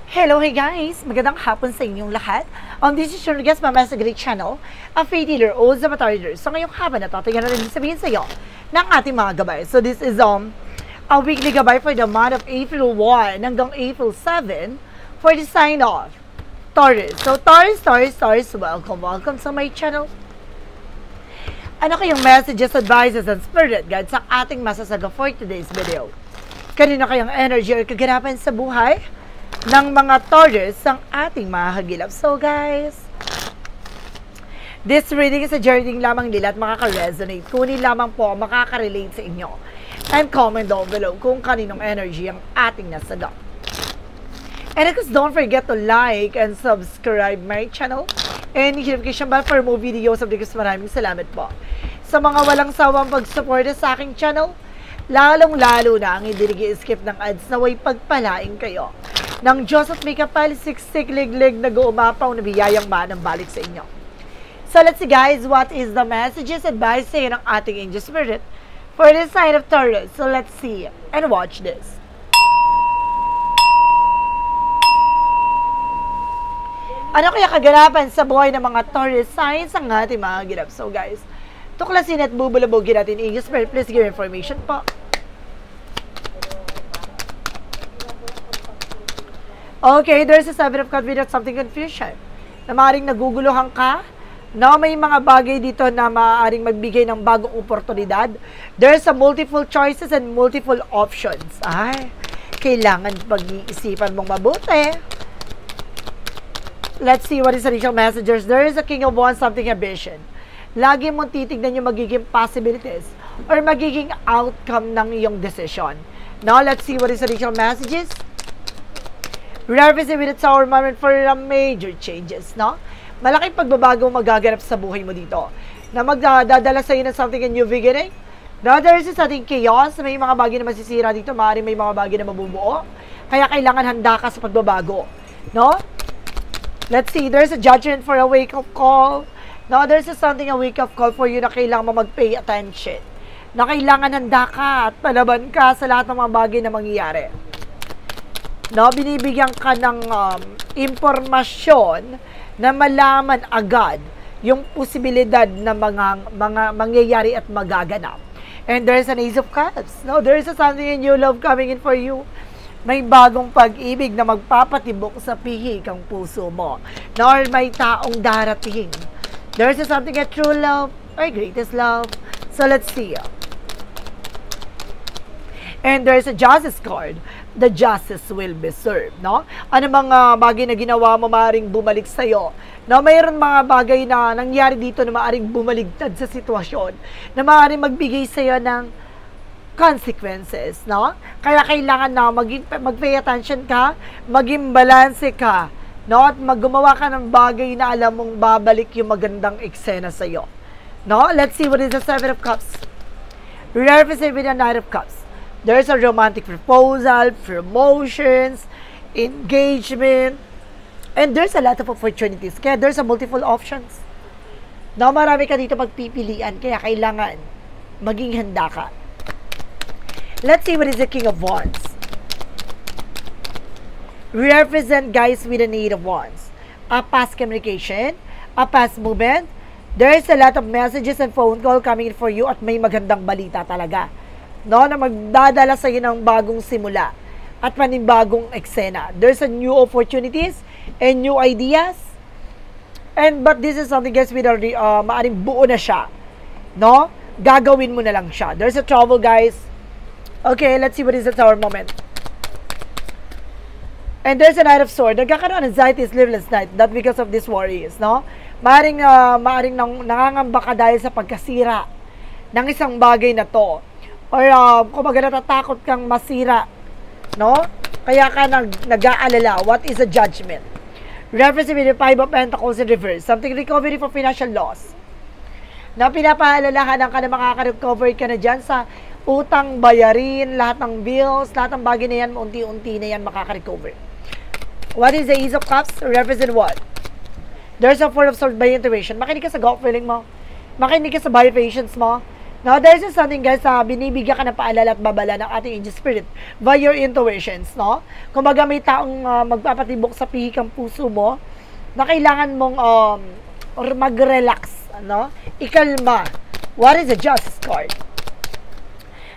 Hello, hey guys! Magandang hapon sa inyong lahat. This is your guest Mama sa Great Channel, a faith healer o Zavatar reader. So ngayong hapon na ito, tingnan na rin sabihin sa iyo ng ating mga gabay. So this is a weekly gabay for the month of April 1 hanggang April 7 for the sign of Taurus. So Taurus, welcome sa my channel. Ano kayong messages, advices, and spirit guides sa ating masasaga for today's video? Kanina kayong energy or kaganapan sa buhay ng mga Taurus ang ating mga hagilap. So guys, this reading is a journey lamang nila at makaka-resonate. Kunin lamang po makaka-relate sa inyo. And comment down below kung kaninong energy ang ating nasaga. And of course, don't forget to like and subscribe my channel and notification bell for more videos. Maraming salamat po sa mga walang sawang pag-suporta sa aking channel. Lalong-lalo na ang hindi nag-i-skip ng ads na way pagpalain kayo ng Diyos at may kapal, siksik, liglig, nag-uumapaw na biyayang manang balik sa inyo. So let's see guys, what is the messages, advice sa'yo ng ating angel spirit for the sign of Taurus. So let's see and watch this. Ano kaya kaganapan sa buhay ng mga Taurus signs ang ating mga ginap? So guys, tuklasin at bubulabugin natin angel spirit. Please give information po. Okay, there's a seven of cups without something confusion. Na maaaring naguguluhan ka, na may mga bagay dito na maaaring magbigay ng bagong oportunidad. There's a multiple choices and multiple options. Ay, kailangan pag-iisipan mong mabuti. Let's see what is the initial messages. There is a King of Wands, something ambition. Lagi mong titignan yung magiging possibilities or magiging outcome ng iyong decision. Now, let's see what is the initial messages. Represent with the Tower moment for major changes, no? Malaking pagbabago magaganap sa buhay mo dito na magdadala sa iyo ng something a new beginning. Now, there is something chaos. May mga bagay na masisira dito. Maaaring may mga bagay na mabubuo. Kaya kailangan handa ka sa pagbabago, no? Let's see. There's a judgment for a wake-up call. No, there's something a wake-up call for you na kailangan mo mag-pay attention. Na kailangan handa ka at palaban ka sa lahat ng mga bagay na mangyayari. No, binibigyan ka ng impormasyon na malaman agad yung posibilidad na mga mangyayari at magaganap. And there's an Ace of Cups. No, there's something in new love coming in for you. May bagong pag-ibig na magpapatibok sa pihik ang puso mo. Nor may taong darating. There's something a true love or greatest love. So let's see. And there's a justice card. The justice will be served, no? Ano mga bagay na ginawa mo maaaring bumalik sa'yo? No, mayroon mga bagay na nangyari dito na maaaring bumaligtad sa sitwasyon, na maaaring magbigay sa'yo ng consequences, no? Kaya kailangan na mag-pay attention ka, maging balanse ka, no? At maggumawa ka ng bagay na alam mong babalik yung magandang eksena sa'yo. No? Let's see what is the Seven of Cups. Represent with the Knight of Cups. There's a romantic proposal, promotions, engagement, and there's a lot of opportunities. Kaya there's a multiple options. No, marami ka dito magpipilian, kaya kailangan maging handa ka. Let's see what is the King of Wands. Represent guys with the Eight of Wands. A past communication, a past movement. There's a lot of messages and phone call coming in for you at may magandang balita talaga. No, na magdadala sa iyo ng bagong simula at panibagong eksena. There's a new opportunities and new ideas. But this is something guys with maaring buo na siya. No? Gagawin mo na lang siya. There's a trouble guys. Okay, let's see what is the Tower moment. And there's a Knight of Swords. Nagkakaroon ng anxiety, sleepless night. Not because of these worries, no? Maaring nangangamba ka dahil sa pagkasira ng isang bagay na to. Or kumbaga natatakot kang masira, no? Kaya ka nag-aalala. What is a judgment? Reference with the Five of Pentacles in reverse. Something recovery for financial loss. Na pinapaalalahan ka na makaka-recover ka na dyan sa utang, bayarin, lahat ng bills, lahat ng bagay na yan, unti-unti na yan makaka-recover. What is the Ace of Cups? Represent what? There's a Four of Swords by intuition. Makinig ka sa gut feeling mo. Makinig ka sa vibrations mo. Now, there's something guys na binibigyan ka ng paalala at babala ng ating angel spirit by your intuitions, no? Kumbaga may taong magpapatibok sa pihikang puso mo na kailangan mong or mag-relax, no? Ikalma. What is the Justice card?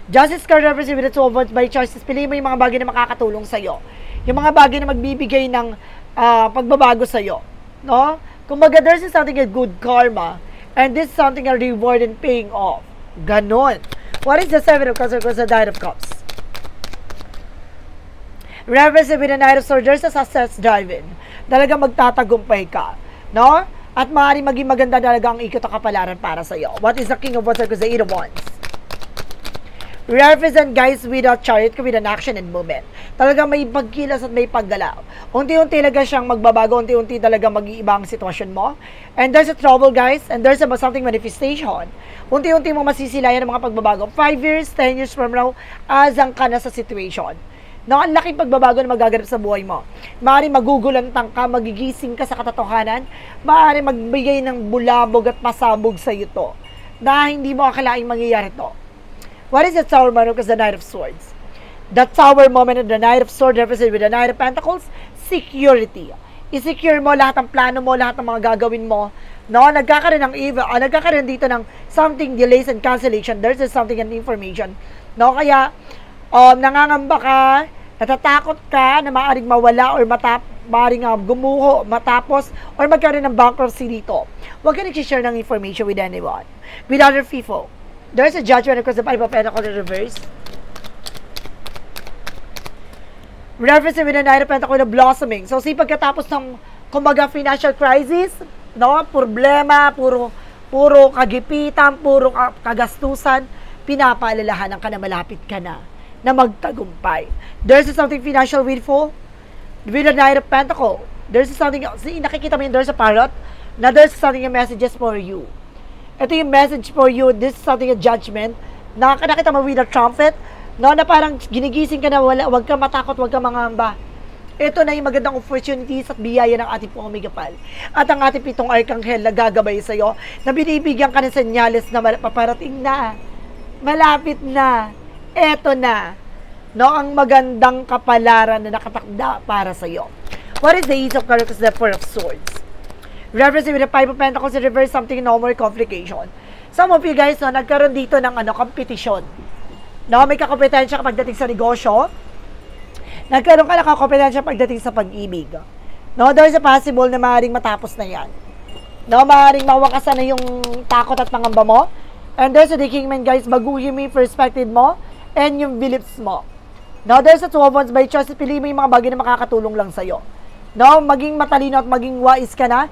Justice card represents the 2 of Wands by choices. Piliin mo yung mga bagay na makakatulong sa'yo. Yung mga bagay na magbibigay ng pagbabago sa'yo, no? Kumbaga, there's something a good karma and this is something a reward and paying off. Ganon. What is the 7 of Cups or the Knight of Cups? Reverse with the Knight of Swords, there's a success driving. Talaga magtatagumpay ka, no? At maaaring maging maganda talaga ang ikot at kapalaran para sa iyo. What is the King of Wands or the 8 of Wands? Represent guys with a chariot, with an action and movement. Talaga may pagkilos at may paggalaw. Unti-unti talaga siyang magbabago, unti-unti talaga mag-iiba ang sitwasyon mo. And there's a trouble guys, and there's about something manifestation. Unti-unti mo masisilayan ng mga pagbabago. 5 years, 10 years from now, asang ka na sa situation. No, ang laking pagbabago na magaganap sa buhay mo. Maaaring magugulantang ka, magigising ka sa katotohanan. Maaaring magbigay ng bulabog at pasabog sa iyo to. Na hindi mo akalaing mangyayari to. What is the Tower moment of the Knight of Swords? The Tower moment of the Knight of Swords represented with the Knight of Pentacles, security. I-secure mo lahat ng plano mo, lahat ng mga gagawin mo. No, nagkakaroon ng evil, nagkakaroon dito ng something delays and cancellation. There's something and information. No, kaya nangangamba ka, natatakot ka na maaaring mawala or maaaring gumuho, matapos, or magkaroon ng bankruptcy dito. Huwag ka nag-share ng information with anyone. With other people. There's a judgment across the 5 of Pentacles in reverse. Reference with the Knight of Pentacles na blossoming. So, pagkatapos ng, kumbaga, financial crisis, no, problema, puro kagipitan, puro kagastusan, pinapaalalahanan ka na malapit ka na magtagumpay. There's something financial windfall with the Knight of Pentacles. There's something, nakikita mo yun, there's a parrot, na there's something a messages for you. Ito yung message for you, this is something a judgment, nakakita mo with a trumpet, no, na parang ginigising ka na, wag ka matakot, wag ka mangamba. Ito na yung magandang opportunities at biyaya ng ating pong umigapal. At ang ating 7 arkanghel na gagabay sa iyo, na binibigyan ka ng senyales na paparating na, malapit na, eto na, no, ang magandang kapalaran na nakatakda para sa iyo. What is the Ace of Cups, the 4 of Swords? Reference with the 5 of Pentacles in reverse, something no more complication. Some of you guys, no, nagkaroon dito ng competition. No, may kakompetensya ka pagdating sa negosyo. Nagkaroon ka ng kakompetensya pagdating sa pag-ibig. No, there is a possible na maaaring matapos na yan. No, maaaring mawakasan na yung takot at pangamba mo. And there's a Kingman guys, baguhin mo yung perspective mo and yung beliefs mo. No, there's a 2 of Wands by choice, pili mo yung mga bagay na makakatulong lang sa'yo. No, maging matalino at maging wise ka na.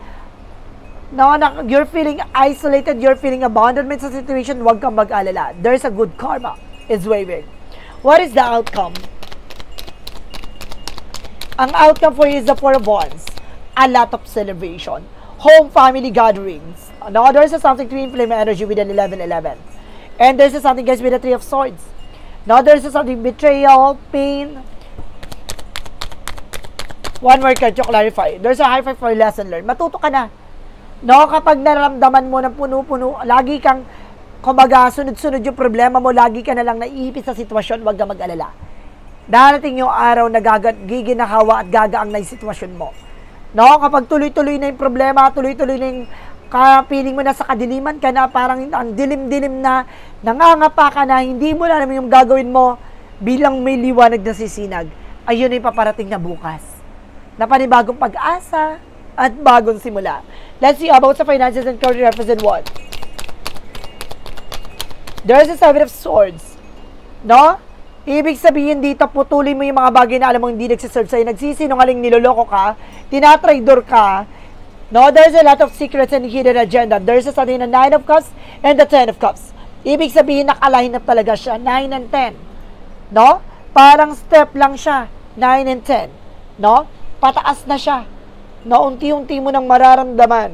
No, you're feeling isolated, you're feeling abandonment sa situation, huwag kang mag-alala. There's a good karma is waving. What is the outcome? Ang outcome for you is the 4 of Wands. A lot of celebration. Home family gatherings. No, there's something twin flame energy with an 11-11. And there's something guys with the 3 of Swords. No, there's something betrayal, pain. One more card to clarify. There's a high five for lesson learned. Matuto ka na. No, kapag naramdaman mo ng puno-puno, lagi kang, kumbaga, sunod-sunod yung problema mo, lagi ka na lang naiipit sa sitwasyon, huwag ka mag-alala. Darating yung araw na giginahawa at gagaang na yung sitwasyon mo. No, kapag tuloy-tuloy na yung problema, tuloy-tuloy na yung feeling mo na sa kadiliman ka na, parang ang dilim-dilim na, nangangapa ka na, hindi mo na alam yung gagawin mo bilang may liwanag na sisinag. Ayun ay paparating na bukas. Na panibagong pag-asa at bagong simula. Let's see about sa finances and career represent what? There's a 7 of Swords. No? Ibig sabihin dito, putulin mo yung mga bagay na alam mo hindi nagsiserve sa'yo. Nagsisinungaling, niloloko ka, tinatraidor ka. No? There's a lot of secrets and hidden agenda. There's a something na 9 of Cups and the 10 of Cups. Ibig sabihin, nakaline up talaga siya. 9 and 10. No? Parang step lang siya. 9 and 10. No? Pataas na siya. No, unti-unti mo nang mararamdaman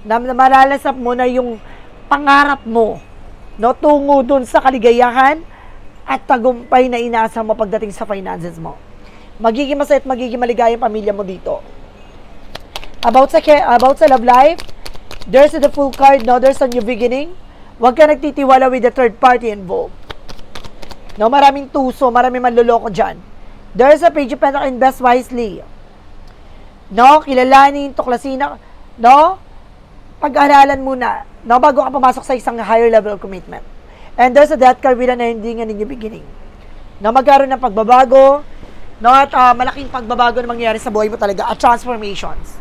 na malalasap mo na yung pangarap mo, no, tungo dun sa kaligayahan at tagumpay na inaasa mo pagdating sa finances mo. Magiging masaya at magiging maligayang pamilya mo dito. About sa love life, there's the full card, no, there's a new beginning. Huwag ka nagtitiwala with the third party involved. No, maraming tuso, maraming manloloko dyan. There's a page of Pentacles, invest wisely. No, kilalanin, tuklasin, no, pag-aralan muna, no, bago ka pumasok sa isang higher level of commitment. And there's a death card with an ending and a new beginning. No, magkaroon ng pagbabago, no, at malaking pagbabago na mangyayari sa buhay mo talaga, at transformations.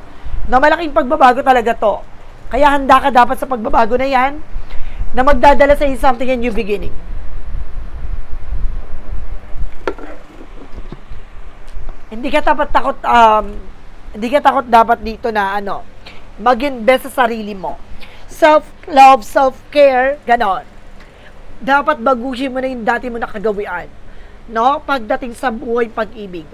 No, malaking pagbabago talaga to. Kaya handa ka dapat sa pagbabago na yan, na magdadala sa something a new beginning. Hindi ka takot dapat dito na mag-invest sa sarili mo. Self-love, self-care, ganon. Dapat baguhin mo na yung dati mo nakagawian. No? Pagdating sa buhay pag-ibig.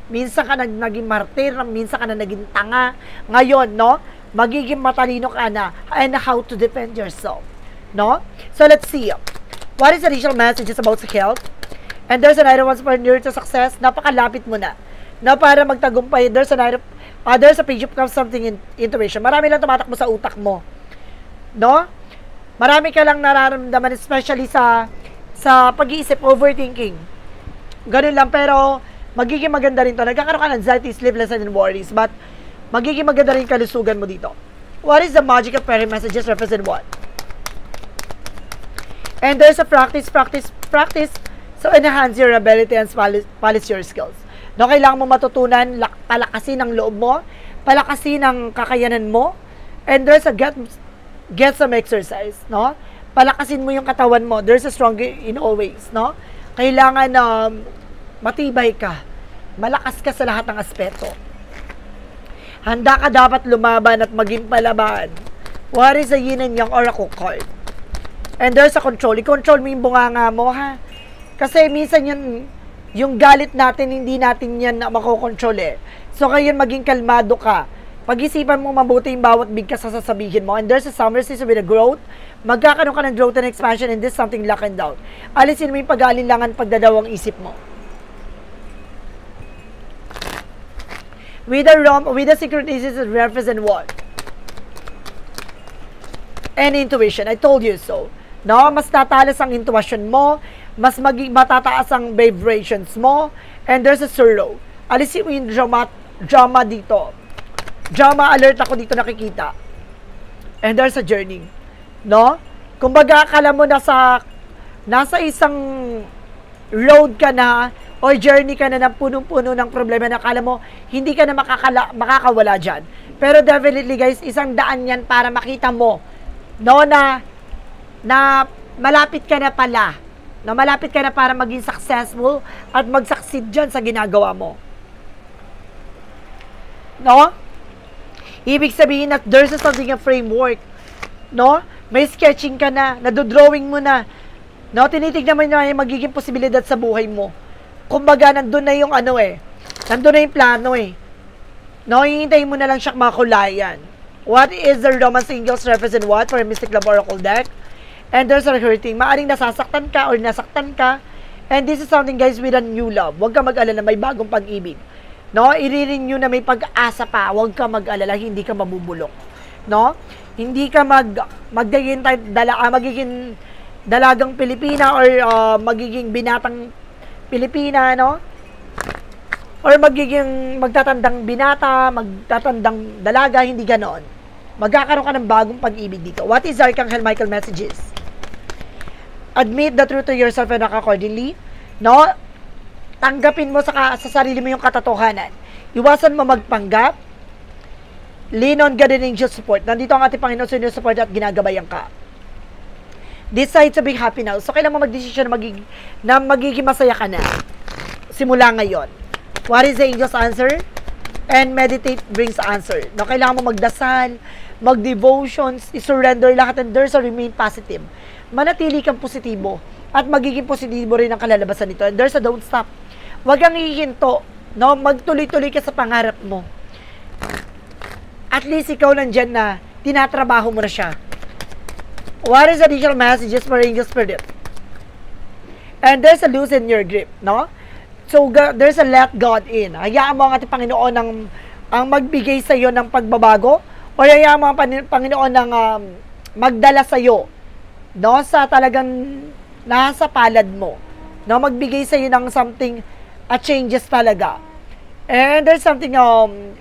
Minsan ka naging martir, minsan ka na naging tanga. Ngayon, no? Magiging matalino ka na and how to defend yourself. No? So, let's see. What is the initial messages about sa health? And there's another one for near to success. Napakalapit mo na. No, para magtagumpay. There's a page of something in intuition. Marami lang tumatakbo sa utak mo. No? Marami ka lang nararamdaman, especially sa pag-iisip, overthinking. Ganun lang, pero magiging maganda rin to. Nagkakaroon ka ng anxiety, sleepless, and worries. But, magiging maganda rin kalusugan mo dito. What is the magic of fairy messages represent what? And there's a practice. So, enhance your ability and polish your skills. No, kailangan mo matutunan, palakasin ang loob mo, palakasin ang kakayanan mo, and there's a get some exercise, no? Palakasin mo yung katawan mo. There's a strong in all ways, no? Kailangan matibay ka. Malakas ka sa lahat ng aspeto. Handa ka dapat lumaban at maging palaban. What is the yin and yang oracle card? And there's a control. I-control mo yung bunganga mo, ha? Kasi minsan yung galit natin, hindi natin yan makokontrol eh. So, ngayon maging kalmado ka. Pag-isipan mo mabuti yung bawat bigkas sa sasabihin mo. And there's a summer season with a growth. Magkakaroon ka ng growth and expansion and this something luck and doubt. Alisin mo yung pag-alinlangan, pagdadawang isip mo. With the synchronicities it represent what? And intuition. I told you so. No, mas tatalas ang intuition mo, mas matataas ang vibrations mo, and there's a sorrow. Alisin mo yung drama dito. Drama alert ako dito nakikita. And there's a journey. No? Kumbaga, akala mo nasa isang road ka na, or journey ka na punong-puno ng problema na akala mo, hindi ka na makakawala dyan. Pero definitely guys, isang daan yan para makita mo, no, na malapit ka na pala. Na malapit ka na para maging successful at mag-succeed dyan sa ginagawa mo. No? Ibig sabihin that there's something a framework. No? May sketching ka na, nadodrawing mo na. No? Tinitignan mo na yung magiging posibilidad sa buhay mo. Kumbaga, nandun na yung nandun na yung plano eh. No? Hihintayin mo na lang siya makulayan. What is the romance angels represent what for a Mystic Love Oracle deck? And there's a hurting. Maaring nasasaktan ka or nasaktan ka. And this is something guys with a new love. Huwag ka mag-alala, may bagong pag-ibig. No? I-renew na may pag-asa pa. Huwag ka mag-alala, hindi ka mabubulok. No? Hindi ka magiging dalagang Pilipina or magiging binatang Pilipina, no? Or magtatandang binata, magtatandang dalaga, hindi ganoon. Magkakaroon ka ng bagong pag-ibig dito. What is Archangel Michael messages? Admit the truth to yourself and act accordingly. No? Tanggapin mo sa sarili mo yung katotohanan. Iwasan mo magpanggap. Lean on God and angel support. Nandito ang ating Panginoon sa inyo support at ginagabayan ka. Decide to be happy now. So, kailangan mo mag-decision na magiging masaya ka na. Simula ngayon. What is the angel's answer? And meditate brings answer. No, kailangan mo magdasal, mag-devotions, i-surrender lahat, and there's a remain positive. Manatili kang positibo at magiging positibo rin ang kalalabasan nito. And there's a don't stop. Huwag kang hihinto. No? Magtuloy-tuloy ka sa pangarap mo. At least ikaw nandyan na tinatrabaho mo na siya. What is the additional messages for angel spirit? And there's a loosen your grip. No? So, there's a let God in. Hayaan mo ang ating Panginoon ang magbigay sa iyo ng pagbabago o hayaan mo ang Panginoon ng magdala sa iyo no, sa talagang nasa palad mo, no, magbigay sa iyo ng something, changes talaga. And there's something,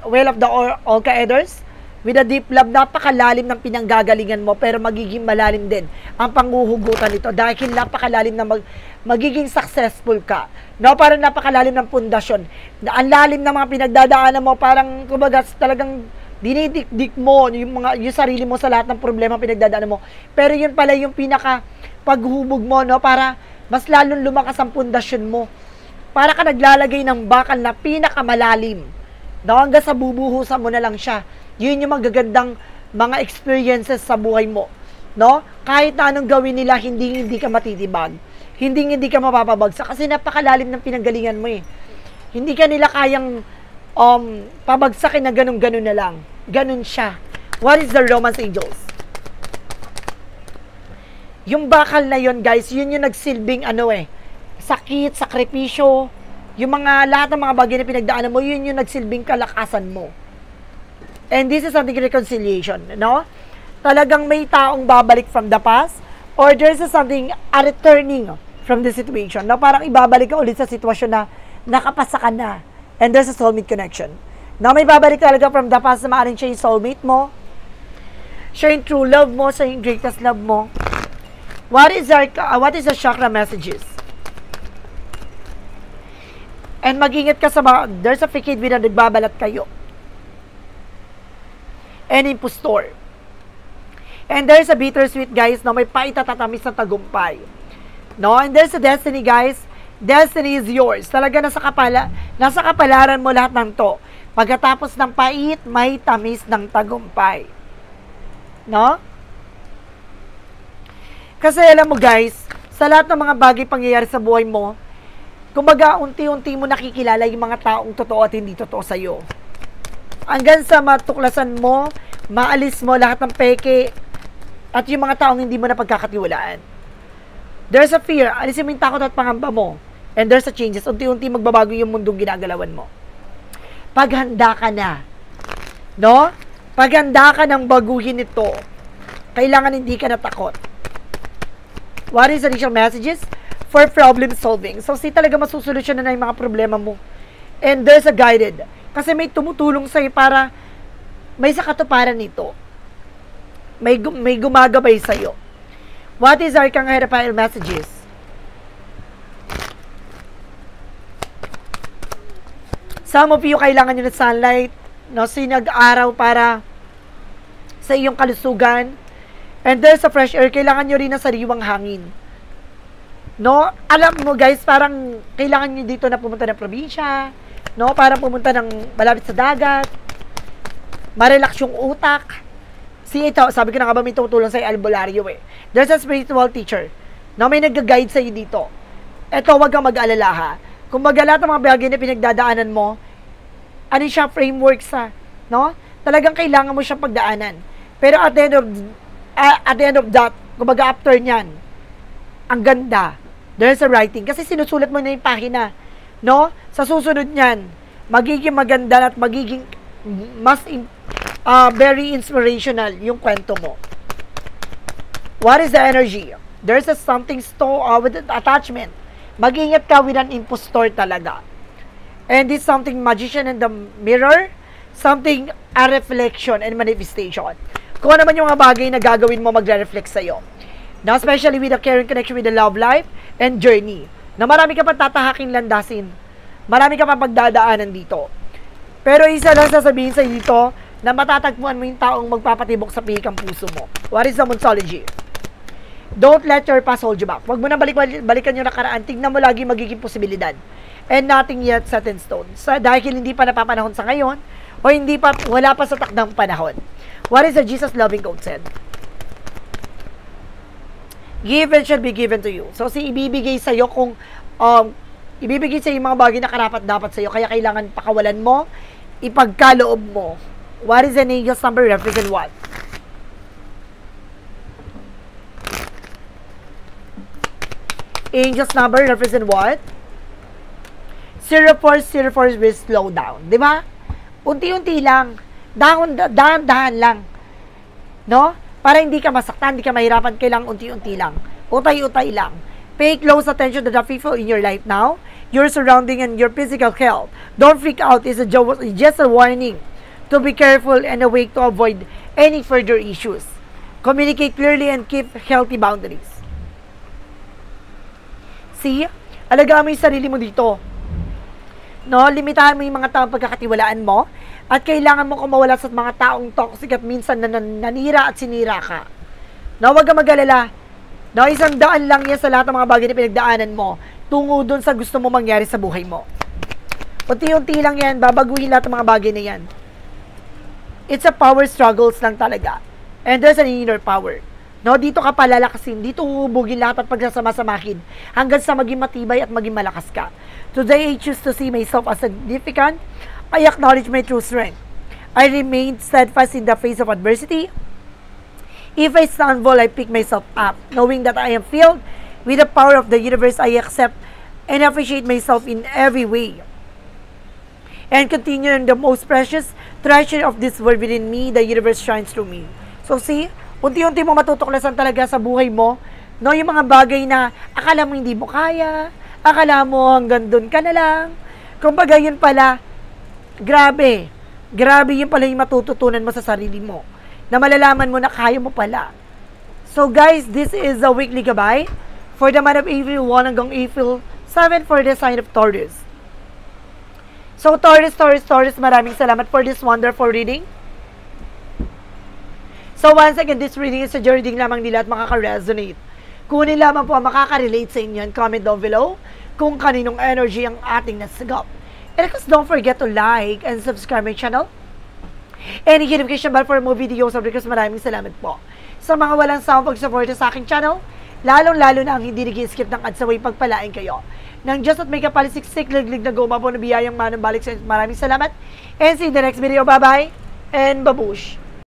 well of the Orca-Edders, with a deep love, napakalalim ng pinanggagalingan mo, pero magiging malalim din ang panghuhugutan nito dahil napakalalim na magiging successful ka. No, parang napakalalim ng pundasyon. Ang lalim ng mga pinagdadaanan mo, parang kumbaga talagang dinidikdik mo yung sarili mo sa lahat ng problema pinagdadaanan mo. Pero yun pala yung pinaka paghubog mo, no, para mas lalong lumakas ang pundasyon mo. Para ka naglalagay ng bakal na pinakamalalim. No, hanggang sa bubuhusan mo na lang siya. Yun yung magagandang mga experiences sa buhay mo. No? Kahit na anong gawin nila, hindi ka matitibag. Hindi ka mapapabagsak. Kasi napakalalim ng pinanggalingan mo eh. Hindi ka nila kayang pabagsakin na ganun-ganun na lang. Ganun siya. What is the Romance Angels? Yung bakal na yon, guys, yun yung nagsilbing sakit, sakripisyo, yung lahat ng mga bagay na pinagdaanan mo, yun yung nagsilbing kalakasan mo. And this is something reconciliation, no? Talagang may taong babalik from the past, or there's something returning from the situation, no? Parang ibabalik ka ulit sa sitwasyon na nakapasa ka na. And there's a soulmate connection. Now, may babalik talaga from the past na maaaring siya yung soulmate mo, siya yung true love mo, siya yung greatest love mo. What is the chakra messages? And mag-ingat ka sa there's a fake na nagbabalat kayo. And impostor. And there's a bittersweet, guys, no, may paitatatamis na tagumpay. No, and there's a destiny, guys. Destiny is yours. Talaga nasa kapalaran mo lahat ng to. Pagkatapos ng pait, may tamis ng tagumpay. No? Kasi alam mo, guys, sa lahat ng mga bagay pangyayari sa buhay mo, kumbaga unti-unti mo nakikilala yung mga taong totoo at hindi totoo sa'yo. Hanggang sa matuklasan mo, maalis mo lahat ng peke at yung mga taong hindi mo na pagkakatiwalaan. There's a fear. Alisin mo yung takot at pangamba mo. And there's a changes. Unti-unti magbabago yung mundong ginagalawan mo. Paghanda ka na. No? Paghanda ka ng baguhin ito. Kailangan hindi ka natakot. What is the initial messages? For problem solving. So, talaga masusolusyonan na yung mga problema mo. And there's a guided. Kasi may tumutulong sa'yo para may sa katuparan nito. May gumagabay sa'yo. What is our Arcangel messages? Some of you, kailangan nyo ng sunlight, no? Sinag-araw para sa iyong kalusugan. And there's a fresh air. Kailangan nyo rin ng sariwang hangin. No? Alam mo, guys, parang kailangan nyo dito na pumunta ng probinsya, no? Para pumunta ng malapit sa dagat, ma-relax yung utak. Ito, sabi ko na nga ba, may tutulong sa albularyo eh. There's a spiritual teacher, no? May nag-guide sa iyo dito. Ito, wag kang mag-alala ha. Kung lahat ng mga bagay na pinagdadaanan mo, ano siya, framework sa, no? Talagang kailangan mo siyang pagdaanan. Pero at the end of that, kumbaga after nyan, ang ganda. There's a writing. Kasi sinusulat mo na yung pahina, no? Sa susunod nyan, magiging maganda at magiging very inspirational yung kwento mo. What is the energy? There's something with attachment. Mag-ingat ka with an impostor talaga. And this something magician in the mirror, something a reflection and manifestation. Kung ano man yung mga bagay na gagawin mo, magre-reflect sa'yo. Now, especially with the caring connection with the love life and journey. Na marami ka pa tatahaking landasin. Marami ka pa pagdadaanan dito. Pero isa lang sasabihin sa dito, na matatagpuan mo yung taong magpapatibok sa pihikang puso mo. What is the Monsology? Don't let your past hold you back. Huwag mo na balikan yung nakaraan. Tignan mo lagi magiging posibilidad. And nothing yet set in stone. Dahil hindi pa napapanahon sa ngayon, o wala pa sa takdang panahon. What is the Jesus loving quote said? Give and shall be given to you. So, ibibigay sa'yo ibibigay sa'yo yung mga bagay na karapat-dapat sa'yo. Kaya kailangan pakawalan mo, ipagkaloob mo. What is an angel's number? Represent what? Angel's number represent what? 0404 will slow down. Di ba? Unti-unti lang. Dahan-dahan lang. No? Para hindi ka masaktan, hindi ka mahirapan, kailangan unti-unti lang. Utay-utay lang. Pay close attention to the people in your life now, your surrounding and your physical health. Don't freak out. It's just a warning to be careful and awake to avoid any further issues. Communicate clearly and keep healthy boundaries. See? Alagaan mo yung sarili mo dito. No, limitahan mo yung mga taong pagkakatiwalaan mo at kailangan mo kumawala sa mga taong toxic at minsan nanira at sinira ka. No, wag kang mag-alala. No, 100 lang yan sa lahat ng mga bagay na pinagdaanan mo tungo dun sa gusto mo mangyari sa buhay mo. Unti-unti lang yan, babaguhin lahat ng mga bagay na yan. It's a power struggles lang talaga. And there's an inner power. No, dito ka palalakasin, dito uhubugin lahat at pagsasama-samahin hanggang sa maging matibay at maging malakas ka. Today, I choose to see myself as significant. I acknowledge my true strength. I remain steadfast in the face of adversity. If I stumble, I pick myself up. Knowing that I am filled with the power of the universe, I accept and appreciate myself in every way. And continue in the most precious treasure of this world within me, the universe shines through me. So see, unti-unti mo matutuklasan talaga sa buhay mo, no, yung mga bagay na akala mo hindi mo kaya, akala mo hanggang doon ka na lang. Kumbaga yun pala, grabe yun pala yung matututunan mo sa sarili mo, na malalaman mo na kaya mo pala. So guys, this is a weekly gabay for the month of April 1 hanggang April 7 for the sign of Taurus. So Taurus, maraming salamat for this wonderful reading. So once again, this reading is a reading lamang nila at makaka-resonate. Kunin lamang po ang makaka-relate sa inyo and comment down below kung kaninong energy ang ating nasagap. And of course, don't forget to like and subscribe my channel. And hit notification bell for more videos of because maraming salamat po. Sa mga walang sawang pag-support sa aking channel, lalong-lalo na ang hindi nag-skip ng ads away pagpalain kayo. Nang just at may kapalisiksik, liglig na gumapo na biyayang manang balik sa inyo. Maraming salamat. And see you in the next video. Bye-bye and babush!